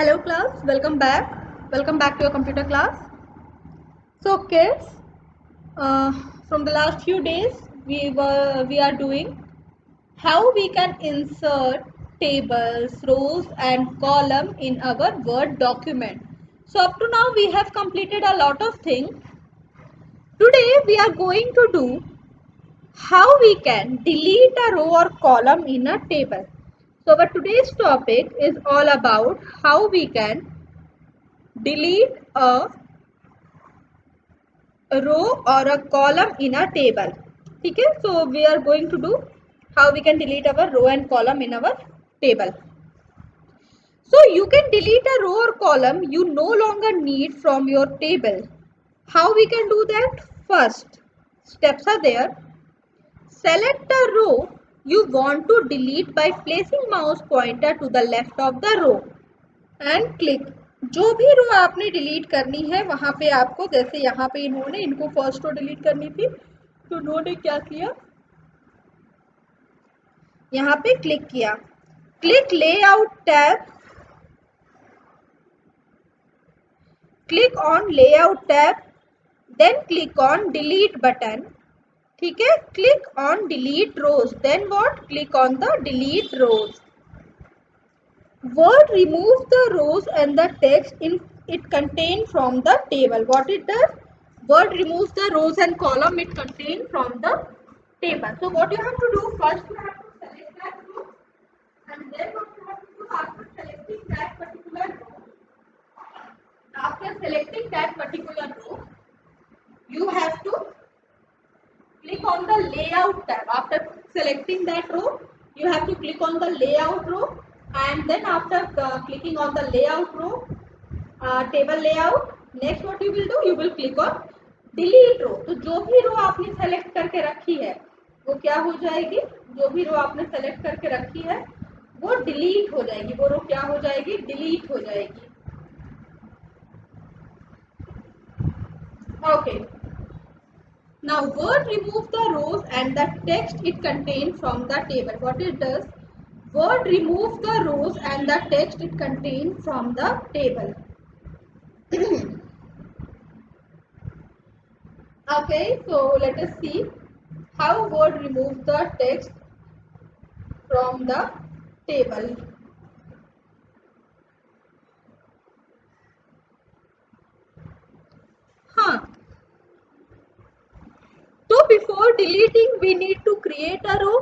Hello class, welcome back. Welcome back to your computer class. So kids, uh, from the last few days we are doing how we can insert tables, rows and column in our Word document. So up to now we have completed a lot of things. Today we are going to do how we can delete a row or column in a table. So our today's topic is all about how we can delete a row or a column in a table. Okay, so we are going to do how we can delete our row and column in our table. So you can delete a row or column you no longer need from your table. How we can do that? First, steps are there. Select a row you want to delete by placing mouse pointer to the left of the row and click. जो भी रो आपने delete करनी है वहां पे आपको, जैसे यहाँ पे इन्होंने इनको फर्स्ट रो डिलीट करनी थी तो उन्होंने क्या किया, यहाँ पे क्लिक किया. Click layout tab, click on layout tab, then click on delete button. ठीक है, click on delete rows, then what, click on the delete rows. Word removes the rows and the text in it contained from the table. What it does? Word removes the rows and column it contained from the table. So what you have to do, first you have to select that row, and then what you have to do after selecting that particular row, you have to click on the layout tab. After selecting that row, you have to click on the layout row, and then after clicking on the layout row, table layout, next what you will do, you will click on delete row. तो जो भी रो आपने select करके रखी है वो क्या हो जाएगी, जो भी रो आपने सेलेक्ट करके रखी है वो डिलीट हो जाएगी, वो रो क्या हो जाएगी, डिलीट हो जाएगी. Okay. Now Word removes the rows and the text it contains from the table. What it does? Word removes the rows and the text it contains from the table. Okay, so let us see how Word removes the text from the table. हाँ, तो before deleting we need to create a row.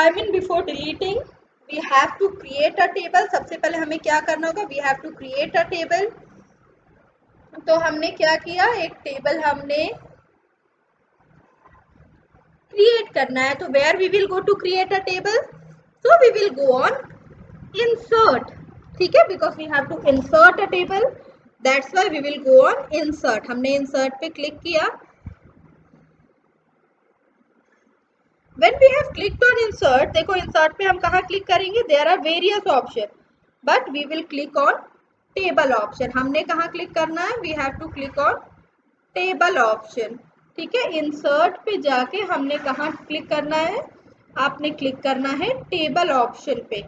I mean before deleting we have to create a table. सबसे पहले हमें क्या करना होगा, we have to create a table. तो हमने क्या किया, एक टेबल हमने क्रिएट करना है. तो where we will go to create a table, so we will go on insert. ठीक है, because we have to insert a table, that's why we will go on insert. हमने इंसर्ट पे click किया. When we have clicked on insert, देखो insert पे हम कहाँ click करेंगे, there are various option, but we will click on table option. हमने कहाँ क्लिक करना है, we have to click on table option. ठीक है, इंसर्ट पे जाके हमने कहाँ क्लिक करना है, आपने क्लिक करना है टेबल ऑप्शन पे.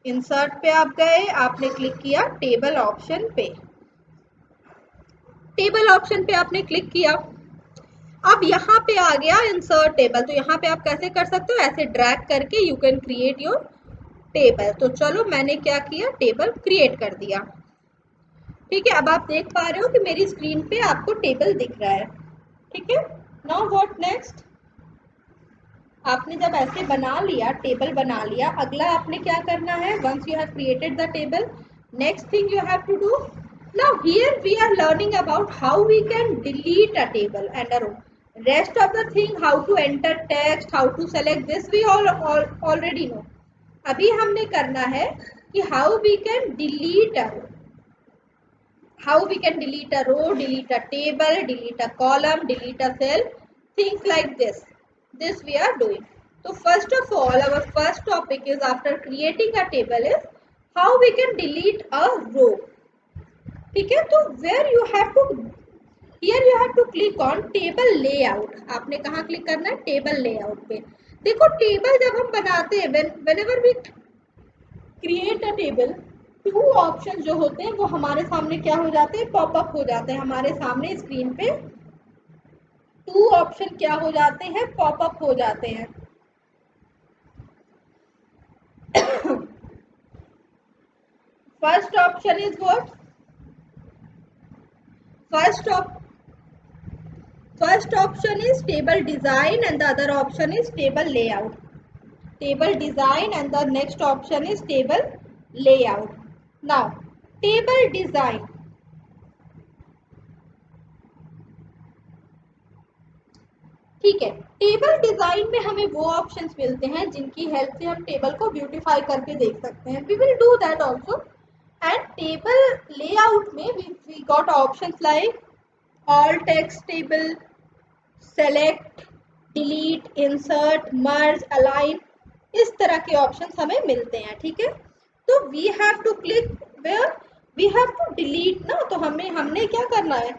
इंसर्ट पे आप गए, आपने क्लिक किया टेबल ऑप्शन पे. टेबल ऑप्शन पे आपने क्लिक किया. अब यहाँ पे आ गया इंसर्ट टेबल. तो यहाँ पे आप कैसे कर सकते हो, ऐसे ड्रैग करके you can create your table. तो चलो मैंने क्या किया, टेबल क्रिएट कर दिया. ठीक है, अब आप देख पा रहे हो कि मेरी स्क्रीन पे आपको टेबल दिख रहा है. ठीक है, नाउ व्हाट नेक्स्ट, आपने जब ऐसे बना लिया, टेबल बना लिया, अगला आपने क्या करना है, once you have created the table, next thing you have to do, now here we are learning about how we can delete a table and a row. Rest of the thing, how to enter text, how to select this, we already know. अभी हमने करना है कि how we can delete a row, how we can delete a row, delete a table, delete a column, delete a cell, things like this. This we are doing. So first of all, our first topic is, after creating a table, is how we can delete a row. ठीक है, तो where you have to, here you have to click on table layout. आपने कहाँ click करना है, table layout पे. देखो table जब हम बनाते हैं, whenever we create a table, two option जो होते हैं वो हमारे सामने क्या हो जाते हैं, पॉपअप हो जाते हैं हमारे सामने स्क्रीन पे। टू ऑप्शन क्या हो जाते हैं, पॉपअप हो जाते हैं। First option is what, first first option is table design and the other option is table layout. Table design and the next option is table layout. Now table design, ठीक है, table design में हमें वो options मिलते हैं जिनकी help से हम टेबल को ब्यूटीफाई करके देख सकते हैं। We will do that also. And table layout में we got options like all text table, select, delete, insert, merge, align, इस तरह के ऑप्शंस हमें मिलते हैं। ठीक है, तो we have to click where, we have to delete ना, तो हमने क्या करना है,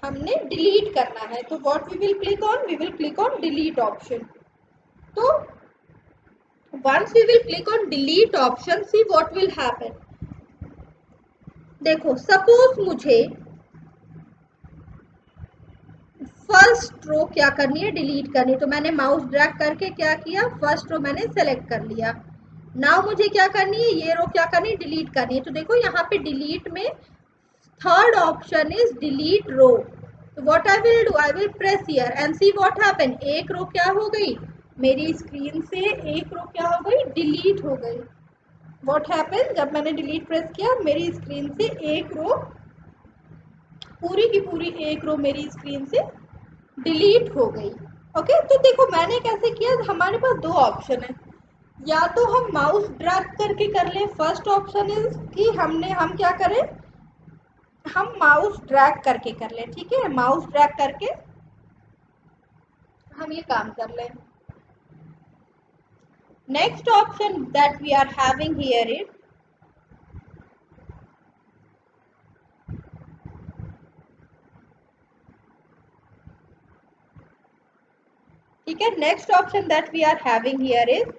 हमने डिलीट करना है। तो what we will click on, we will click on delete option. तो once we will click on delete option, see what will happen. देखो सपोज मुझे फर्स्ट रो क्या करनी है, डिलीट करनी है, तो मैंने माउस ड्रैग करके क्या किया, फर्स्ट रो मैंने सेलेक्ट कर लिया। नाउ मुझे क्या करनी है, ये रो क्या करनी है, डिलीट करनी है। तो देखो यहाँ पे डिलीट में थर्ड ऑप्शन इज डिलीट रो। तो what I will do, I will press here and see what happen, एक रो क्या हो गई, मेरी स्क्रीन से एक रो क्या हो गई, डिलीट हो गई। व्हाट हैपन, जब मैंने डिलीट प्रेस किया मेरी स्क्रीन से एक रो, पूरी की पूरी एक रो मेरी स्क्रीन से डिलीट हो गई। ओके, तो देखो मैंने कैसे किया, हमारे पास दो ऑप्शन है, या तो हम माउस ड्रैग करके कर लें, फर्स्ट ऑप्शन इज कि हम क्या करें, हम माउस ड्रैग करके कर लें। ठीक है, माउस ड्रैग करके हम ये काम कर लें। Next option that we are having here is, ठीक है, next option that we are having here is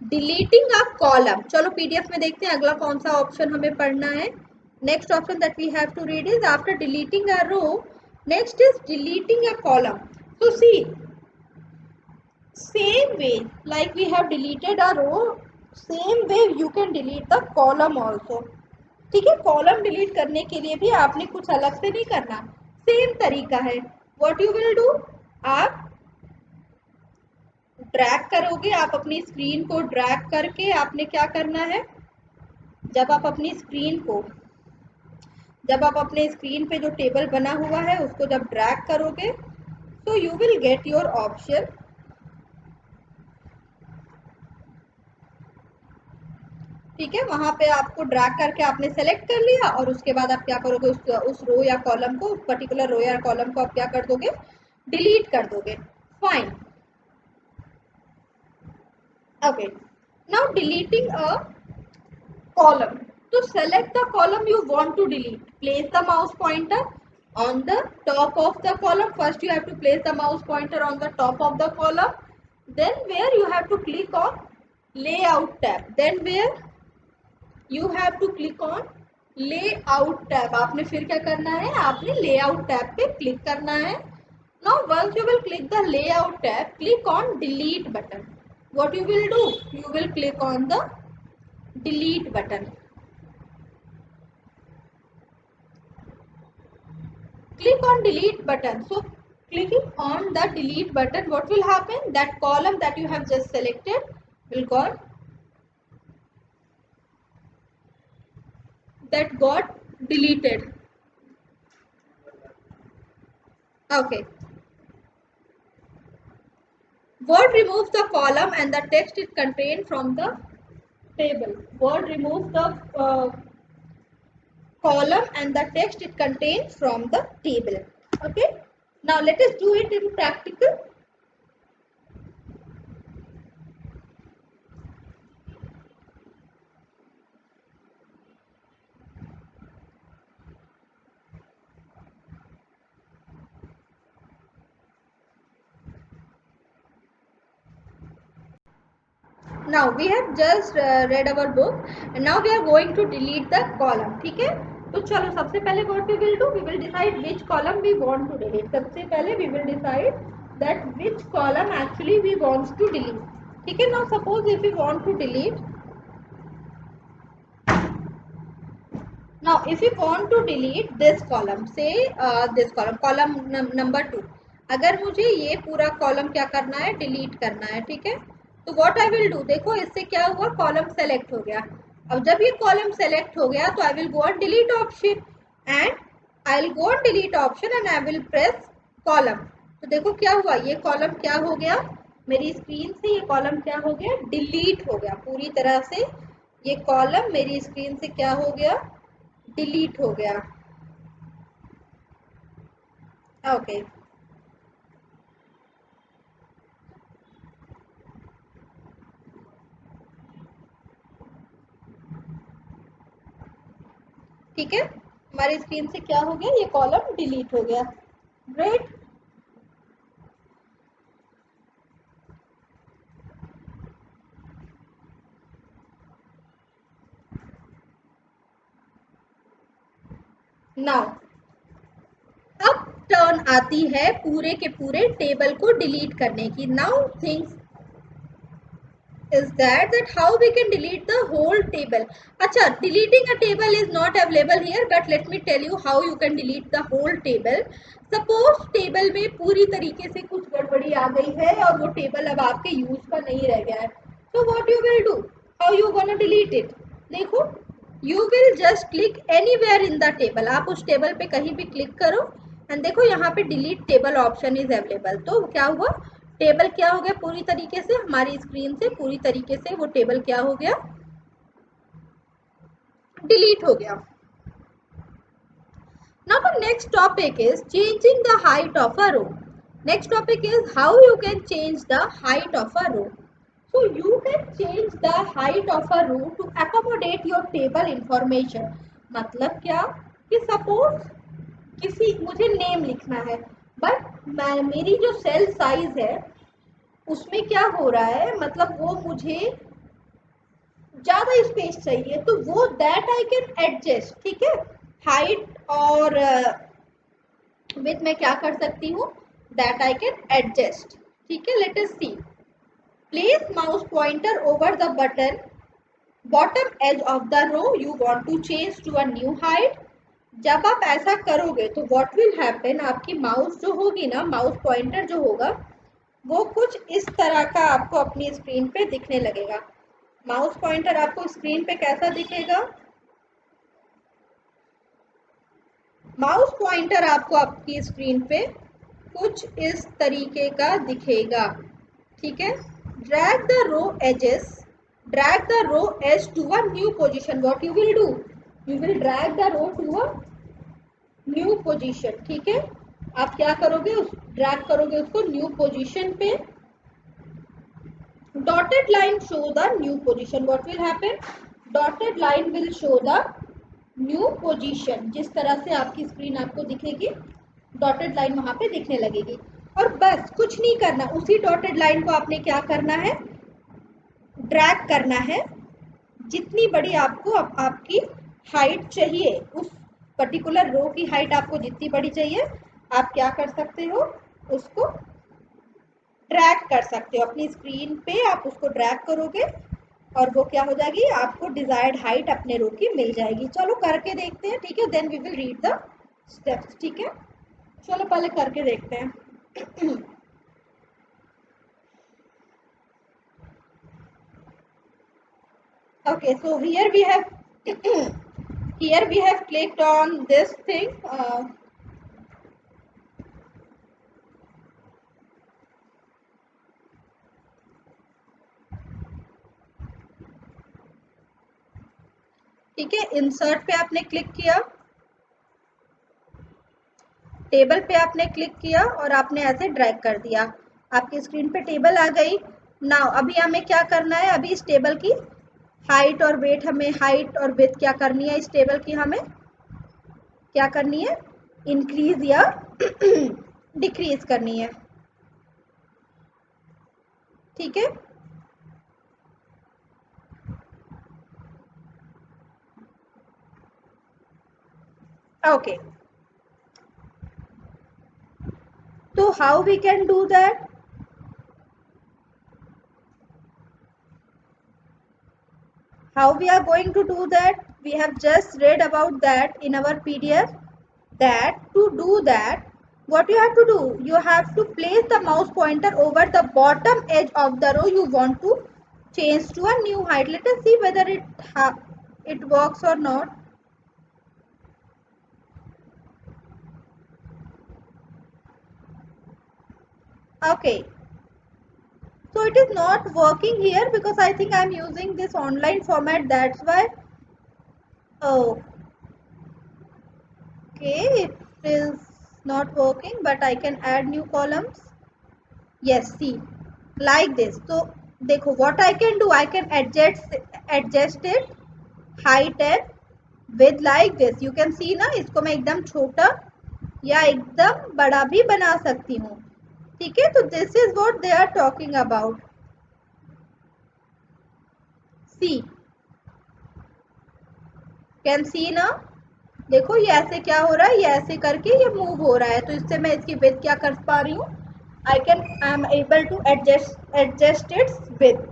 deleting a column. चलो पीडीएफ में देखते हैं अगला कौन सा ऑप्शन हमें पढ़ना है। Next option that we have to read is after deleting a row, next is deleting a column. तो see same way like we have deleted a row, same way you can delete the column also। ठीक है, column delete करने के लिए भी आपने कुछ अलग से नहीं करना, सेम तरीका है। व्हाट यू विल डू, आप ड्रैग करोगे, आप अपनी स्क्रीन को ड्रैग करके आपने क्या करना है, जब आप अपनी स्क्रीन को, जब आप अपने स्क्रीन पे जो टेबल बना हुआ है उसको जब ड्रैग करोगे, तो you will get your option. ठीक है, वहां पे आपको ड्रैग करके आपने सेलेक्ट कर लिया और उसके बाद आप क्या करोगे, उस रो या कॉलम को, उस पर्टिकुलर रो या कॉलम को आप क्या कर दोगे, डिलीट कर दोगे। Fine, okay, now deleting a column, to select the column you want to delete, place the mouse pointer on the top of the column. First you have to place the mouse pointer on the top of the column, then where you have to click on layout tab, then where you have to click on layout tab। आपने फिर क्या करना है, आपने layout tab पे click करना है। now once you will click the layout tab, click on delete button। what you will do, you will click on the delete button, click on delete button। So clicking on the delete button, what will happen, that column that you have just selected will got deleted। Okay, word removes the column and the text it contained from the table, word removes the column and the text it contains from the table। Okay, now let us do it in practical। now we have just read our book and now we are going to delete the column. ठीक है, तो चलो सबसे पहले what we will do, we will decide which column we want to delete. सबसे पहले we will decide that which column actually we want to delete. ठीक है, now suppose if we want to delete, now if we want to delete this column, say this column number 2, अगर मुझे ये पूरा column क्या करना है, delete करना है. ठीक है, तो व्हाट आई विल डू, देखो इससे क्या हुआ, कॉलम सेलेक्ट हो गया. अब जब ये कॉलम सेलेक्ट हो गया तो I will go on delete option and I will go on delete option and I will press column. तो देखो क्या हुआ, ये कॉलम क्या हो गया, मेरी स्क्रीन से ये कॉलम क्या हो गया, डिलीट हो गया पूरी तरह से. ये कॉलम मेरी स्क्रीन से क्या हो गया, डिलीट हो गया. ओके ठीक है, हमारी स्क्रीन से क्या हो गया, ये कॉलम डिलीट हो गया. ग्रेट. नाउ अब टर्न आती है पूरे के पूरे टेबल को डिलीट करने की. Now things is that how we can delete the whole table. अच्छा, deleting a table is not available here, but let me tell you how you can delete the whole table. Suppose table में पूरी तरीके से कुछ गड़बड़ी आ गई है और वो टेबल अब आपके यूज का नहीं रह गया है, तो what you will do, how you gonna delete it. देखो, you will just click anywhere in the table. आप उस टेबल पे कहीं भी क्लिक करो एंड देखो यहाँ पे delete table option is available. तो क्या हुआ, टेबल क्या हो गया, पूरी तरीके से हमारी स्क्रीन से पूरी तरीके से वो टेबल क्या हो गया, डिलीट हो गया. Now the next topic is changing the height of a row. Next topic is how you can change the height of a row. So you can change the height of a row to accommodate your table information. मतलब क्या कि suppose किसी मुझे name लिखना है but मेरी जो cell size है उसमें क्या हो रहा है, मतलब वो मुझे ज्यादा स्पेस चाहिए, तो वो दैट आई कैन एडजस्ट. ठीक है, हाइट और विड्थ में क्या कर सकती हूँ, दैट आई कैन एडजस्ट. ठीक है, let us see. Place mouse pointer over the button bottom edge of the row you want to change to a new height. जब आप ऐसा करोगे तो व्हाट विल हैपन, आपकी माउस जो होगी ना, माउस पॉइंटर जो होगा वो कुछ इस तरह का आपको अपनी स्क्रीन पे दिखने लगेगा. माउस पॉइंटर आपको स्क्रीन पे कैसा दिखेगा, माउस पॉइंटर आपको आपकी स्क्रीन पे कुछ इस तरीके का दिखेगा. ठीक है, drag the row edges, drag the row edge to a new position. What you will do, you will drag the row to a new position. ठीक है, आप क्या करोगे, उस ड्रैग करोगे उसको न्यू पोजीशन पे. dotted line show the new position. What will happen, dotted line will show the new position. जिस तरह से आपकी स्क्रीन आपको दिखेगी डॉटेड लाइन वहां पे दिखने लगेगी. और बस कुछ नहीं करना, उसी डॉटेड लाइन को आपने क्या करना है, ड्रैग करना है. जितनी बड़ी आपको आपकी हाइट चाहिए, उस पर्टिकुलर रो की हाइट आपको जितनी बड़ी चाहिए, आप क्या कर सकते हो, उसको ड्रैग कर सकते हो अपनी स्क्रीन पे. आप उसको ड्रैग करोगे और वो क्या हो जाएगी, आपको डिजायर्ड हाइट अपने रो की मिल जाएगी. चलो करके देखते हैं. ठीक है, then we will read the steps. ठीक है, चलो पहले करके देखते हैं. okay, so here we have here we have clicked on this thing. ठीक है, इंसर्ट पे आपने क्लिक किया, टेबल पे आपने क्लिक किया और आपने ऐसे ड्रैग कर दिया, आपकी स्क्रीन पे टेबल आ गई. नाउ अभी हमें क्या करना है, अभी इस टेबल की हाइट और वेट, हमें हाइट और विड्थ क्या करनी है, इस टेबल की हमें क्या करनी है, इंक्रीज या डिक्रीज करनी है. ठीक है, Okay, so how we can do that? How we are going to do that? We have just read about that in our PDF. That to do that, what you have to do? You have to place the mouse pointer over the bottom edge of the row you want to change to a new height. Let us see whether it works or not. Okay, so it is not working here because I think I am using this online format. That's why. Oh, okay, it is not working, but I can add new columns. Yes, see, like this. So देखो, what I can do, I can adjust it height and width like this. You can see ना, इसको मैं एकदम छोटा या एकदम बड़ा भी बना सकती हूँ. ठीक है, तो this is what they are talking about. See, can see ना, देखो ये ऐसे क्या हो रहा है, ये ऐसे करके ये मूव हो रहा है. तो इससे मैं इसकी width क्या कर पा रही हूँ, I am able to adjust its width.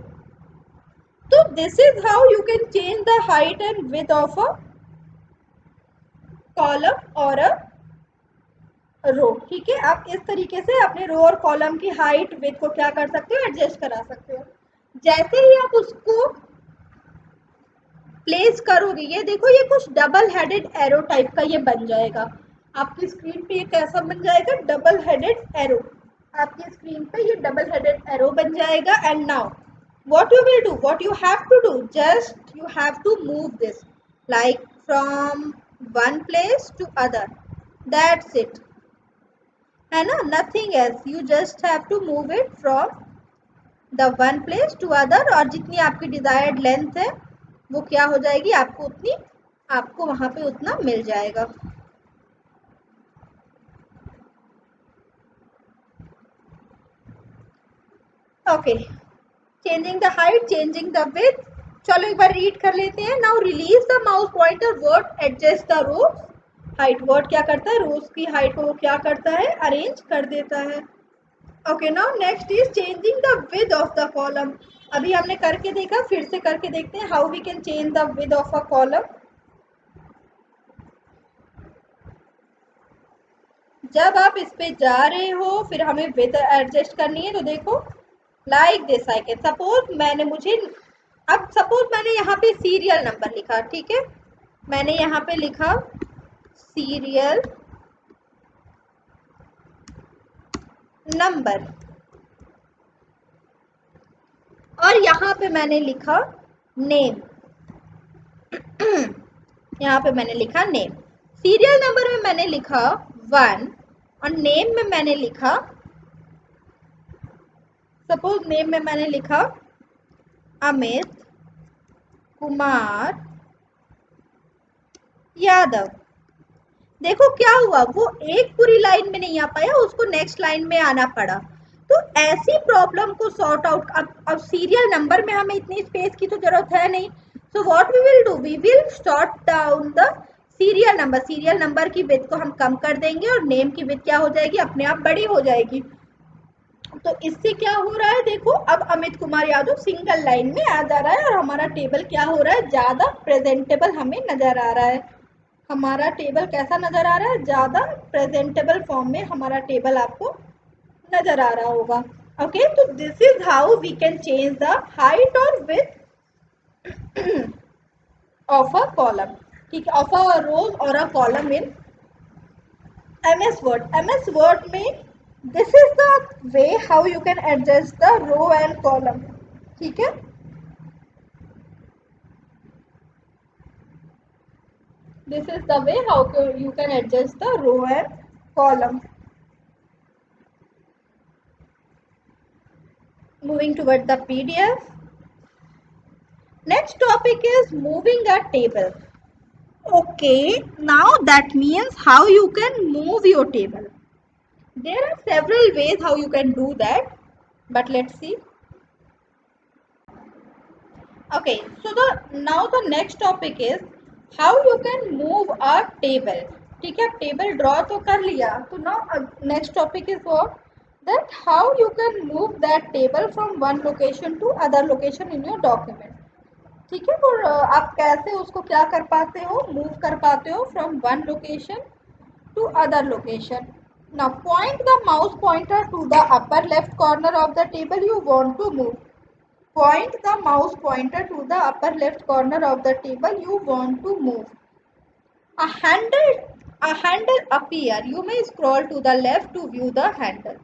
So this is how you can change the height and width of a column or a रो. ठीक है, आप इस तरीके से अपने रो और कॉलम की हाइट विड्थ को क्या कर सकते हो, एडजस्ट करा सकते हो. जैसे ही आप उसको प्लेस करोगे, ये देखो ये कुछ डबल हेडेड एरो टाइप का ये बन जाएगा. आपकी स्क्रीन पे ये कैसा बन जाएगा, डबल हेडेड एरो. आपकी स्क्रीन पे ये डबल हेडेड एरो बन जाएगा. And now what you will do, what you have to do, just you have to move this like from one place to other. That's it, है ना, nothing else. You just have to move it from the one place to other. और जितनी आपकी desired length है वो क्या हो जाएगी, आपको उतनी, आपको वहां पे उतना मिल जाएगा. Okay, changing the height, changing the width. चलो एक बार रीड कर लेते हैं. Now release the mouse pointer, Word adjust the rows height. Word क्या करता है, रोज की हाइट को वो क्या करता है, अरेंज कर देता है. Okay, now next is changing the width of the column. अभी हमने करके देखा, फिर से करके देखते हैं how we can change the width of a column. जब आप इस पे जा रहे हो, फिर हमें विड्थ एडजस्ट करनी है. तो देखो like this I can suppose, मैंने मुझे अब सपोज मैंने यहाँ पे सीरियल नंबर लिखा. ठीक है, मैंने यहाँ पे लिखा सीरियल नंबर और यहाँ पे मैंने लिखा नेम. यहाँ पे मैंने लिखा नेम. सीरियल नंबर में मैंने लिखा 1 और नेम में मैंने लिखा, सपोज नेम में मैंने लिखा अमित कुमार यादव. देखो क्या हुआ, वो एक पूरी लाइन में नहीं आ पाया, उसको नेक्स्ट लाइन में आना पड़ा. तो ऐसी प्रॉब्लम को सॉर्ट आउट, अब सीरियल नंबर में हमें इतनी स्पेस की तो जरूरत है नहीं. So what we will do, we will short down the serial number. Serial number की विड्थ को हम कम कर देंगे और नेम की विड्थ क्या हो जाएगी, अपने आप बड़ी हो जाएगी. तो इससे क्या हो रहा है, देखो अब अमित कुमार यादव सिंगल लाइन में आ जा रहा है और हमारा टेबल क्या हो रहा है, ज्यादा प्रेजेंटेबल हमें नजर आ रहा है. हमारा टेबल कैसा नजर आ रहा है, ज्यादा प्रेजेंटेबल फॉर्म में हमारा टेबल आपको नजर आ रहा होगा. ओके, तो this is how we can change the height और विड्थ ऑफ अ कॉलम. ठीक है, ऑफ अ रोज और a column in MS Word. MS Word में this is the way how you can adjust the row and column. ठीक है, this is the way how you can adjust the row and column. Moving toward the PDF. Next topic is moving a table. Okay, now that means how you can move your table. There are several ways how you can do that, but let's see. Okay, so now the next topic is how you can move a table. ठीक है, table draw तो कर लिया, तो now next topic is what, that how you can move that table from one location to other location in your document. ठीक है, और आप कैसे उसको क्या कर पाते हो, मूव कर पाते हो from one location to other location. Now point the mouse pointer to the upper left corner of the table you want to move. Point the mouse pointer to the upper left corner of the table you want to move. A handle appear. You may scroll to the left to view the handle.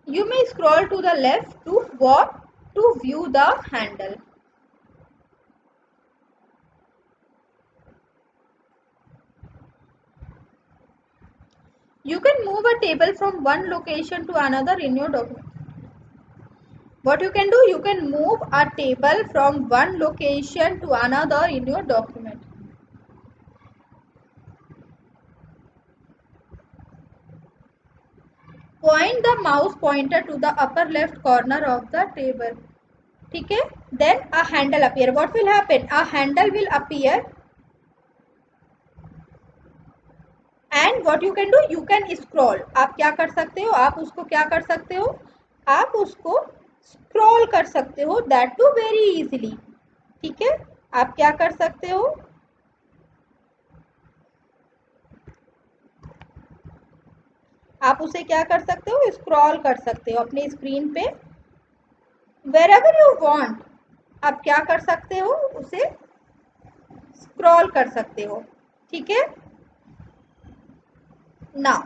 You may scroll to the left to what? To view the handle. You can move a table from one location to another in your document. What you can do, you can move a table from one location to another in your document. Point the mouse pointer to the upper left corner of the table. ठीक है, then a handle appear. What will happen? A handle will appear, and what you can do, you can scroll. आप क्या कर सकते हो, आप उसको क्या कर सकते हो, आप उसको स्क्रॉल कर सकते हो, that too very easily. ठीक है, आप क्या कर सकते हो, आप उसे क्या कर सकते हो, स्क्रॉल कर सकते हो अपनी स्क्रीन पे wherever you want. आप क्या कर सकते हो, उसे स्क्रॉल कर सकते हो. ठीक है, now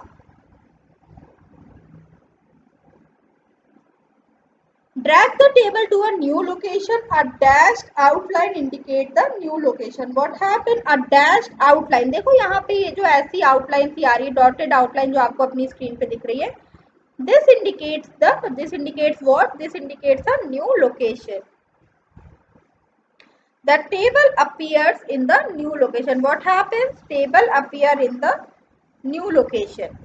drag the table to a new location. A dashed outline indicate the new location. What happened? A dashed outline. देखो यहाँ पे ये जो ऐसी आउटलाइन सी आ रही है, डॉटेड आउटलाइन जो आपको अपनी स्क्रीन पे दिख रही है, this indicates what? This indicates a new location. The table appears in the new location. What happens? Table appear in the new location.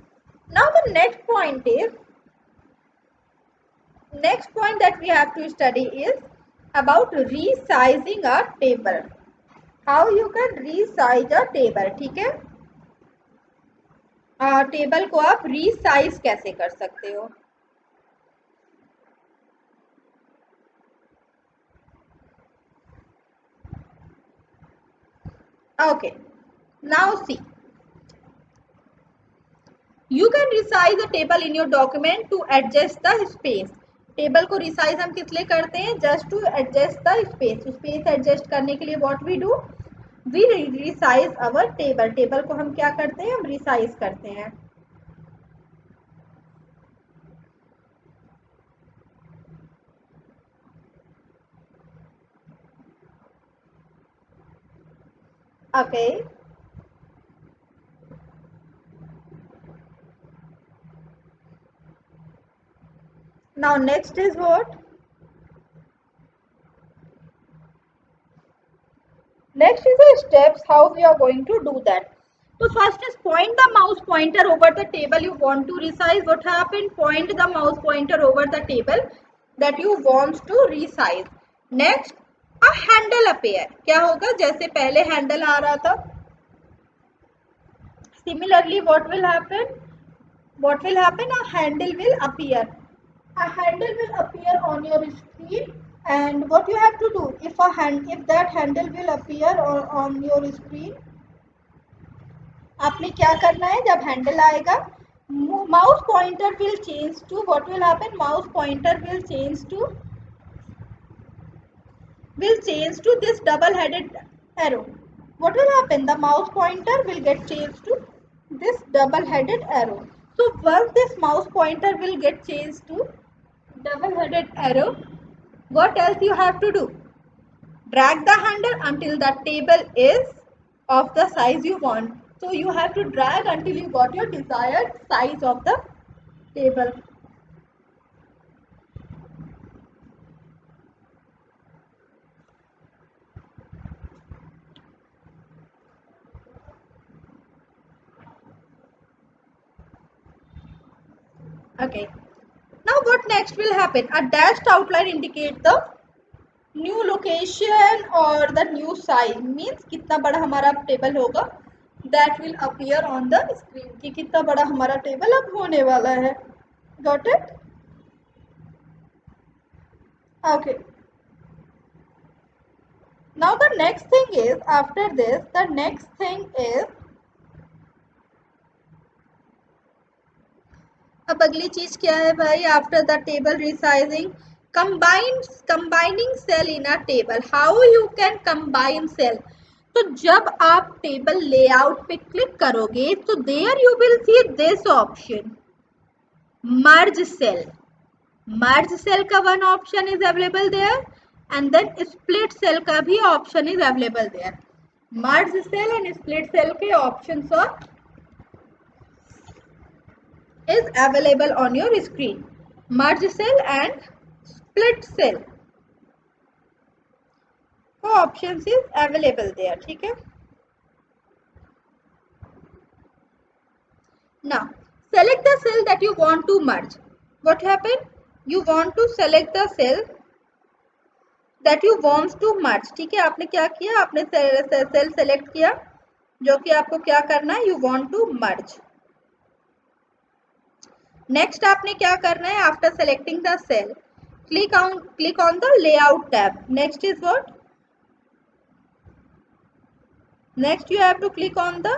Now the next point that we have to study is about resizing a table. How you can resize a table. ठीक है, table को आप resize कैसे कर सकते हो. Okay, now see, you can resize a table in your document to adjust the space. Table को resize हम किस लिए करते हैं, just to adjust the space. Space adjust करने के लिए what we do, we resize our table. Table को हम क्या करते हैं, हम रिसाइज करते हैं. Okay, now next is what, next is the steps how we are going to do that. So first is point the mouse pointer over the table you want to resize. What happened? Point the mouse pointer over the table that you want to resize. Next, a handle appear. क्या होगा, जैसे पहले handle आ रहा था, similarly what will happen? What will happen? A handle will appear. A handle will appear on your screen, and what you have to do, if that handle will appear on your screen, आपने क्या करना है, जब handle आएगा, mouse pointer will change to, what will happen, mouse pointer will change to this double headed arrow. What will happen, the mouse pointer will get changed to this double headed arrow. So once this mouse pointer will get changed to double headed arrow, what else you have to do, drag the handle until the table is of the size you want. So you have to drag until you got your desired size of the table. Okay, now what next will happen, a dashed outline indicates the new location और the new size means कितना बड़ा हमारा table होगा, that will appear on the screen कि कितना बड़ा हमारा table अब होने वाला है. Got it? Okay. Now the next thing is, after this, the next thing is, अब अगली चीज क्या है भाई? After the table resizing, combining cell in a table. How you can combine cell? तो जब आप टेबल लेआउट पे क्लिक करोगे तो there you will see this option, merge cell. Merge cell का one option is available there and then split cell का भी option is available there. Merge cell and split cell के options of is available on your screen. Merge cell and split cell का options is available there. ठीक है. Now select the cell that you want to merge. What happened? You want to select the cell that you want to merge. ठीक है, आपने क्या किया? आपने cell select किया जो कि आपको क्या करना है, you want to merge. Next आपने क्या करना है? After selecting the cell, click on the layout tab. Next is what? Next you have to click on the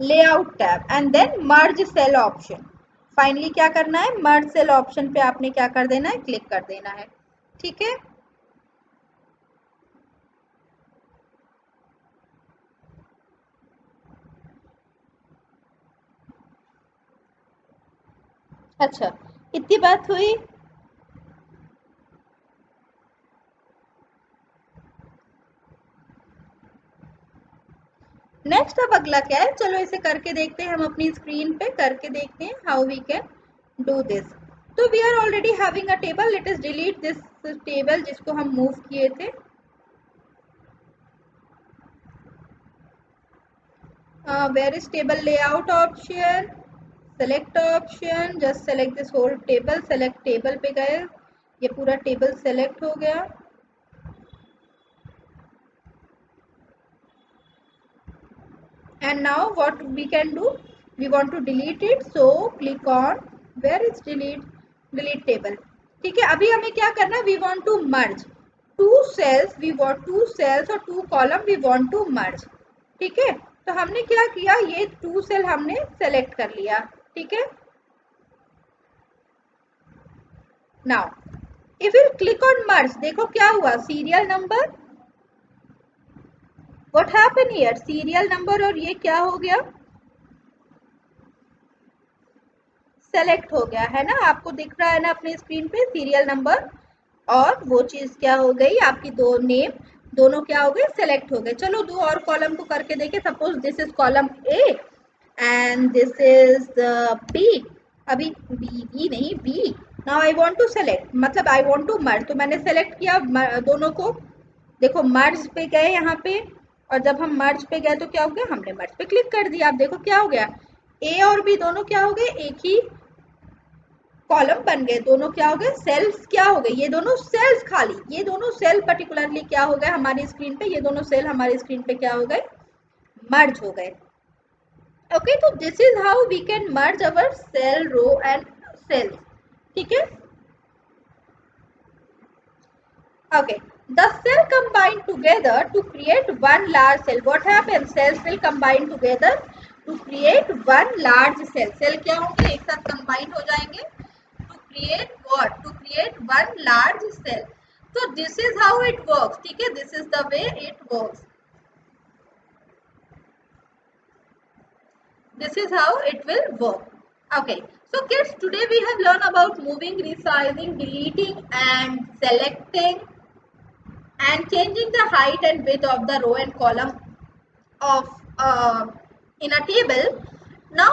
layout tab and then merge cell option. Finally क्या करना है? मर्ज cell option पे आपने क्या कर देना है? क्लिक कर देना है. ठीक है. अच्छा, इतनी बात हुई. नेक्स्ट अब अगला क्या है? चलो इसे करके देखते हैं, हम अपनी स्क्रीन पे करके देखते हैं how we can do this. तो we are already having a table. Let us delete this table जिसको हम मूव किए थे. Where is table layout option? Select option, just select this whole table. Select table पे गए, ये पूरा table select हो गया. And now what we can do? We want to delete it, so click on where is delete table. ठीक है. अभी हमें क्या करना है? We want to merge two cells. We want two cells और two column we want to merge. ठीक है. तो हमने क्या किया? ये two cell हमने select कर लिया. ठीक है. Now if we click on merge, देखो क्या हुआ? serial number, what happened here? serial number और ये क्या हो गया? सेलेक्ट हो गया है ना. आपको दिख रहा है ना अपने स्क्रीन पे सीरियल नंबर, और वो चीज क्या हो गई? आपकी दो नेम दोनों क्या हो गए? सेलेक्ट हो गए. चलो दो और कॉलम को करके देखें. Suppose this is column A and this is B. अभी बी नहीं, B. Now I want to select, मतलब आई वांट टू मर्ज. तो मैंने सेलेक्ट किया दोनों को. देखो मर्ज पे गए यहाँ पे, और जब हम मर्ज पे गए तो क्या हो गया? हमने मर्ज पे क्लिक कर दिया. आप देखो क्या हो गया? ए और बी दोनों क्या हो गए? एक ही कॉलम बन गए. दोनों क्या हो गए? सेल्स क्या हो गए? ये दोनों सेल्स खाली, ये दोनों सेल पर्टिकुलरली क्या हो गए हमारी स्क्रीन पे? ये दोनों सेल हमारी स्क्रीन पे क्या हो गए? मर्ज हो गए. ओके, तो this is how we can merge our cell row and cells. ठीक है. Okay, the cell combine together to create one large cell. What happens? Cells will combine together to create one large cell. Cell क्या होंगे? एक साथ combine हो जाएंगे to create what? To create one large cell. So this is how it works. ठीक है, this is the way it works. This is how it will work. Okay, so kids, today we have learned about moving, resizing, deleting and selecting and changing the height and width of the row and column of in a table. Now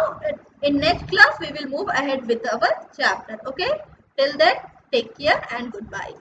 in next class we will move ahead with our chapter. Okay, till then take care and goodbye.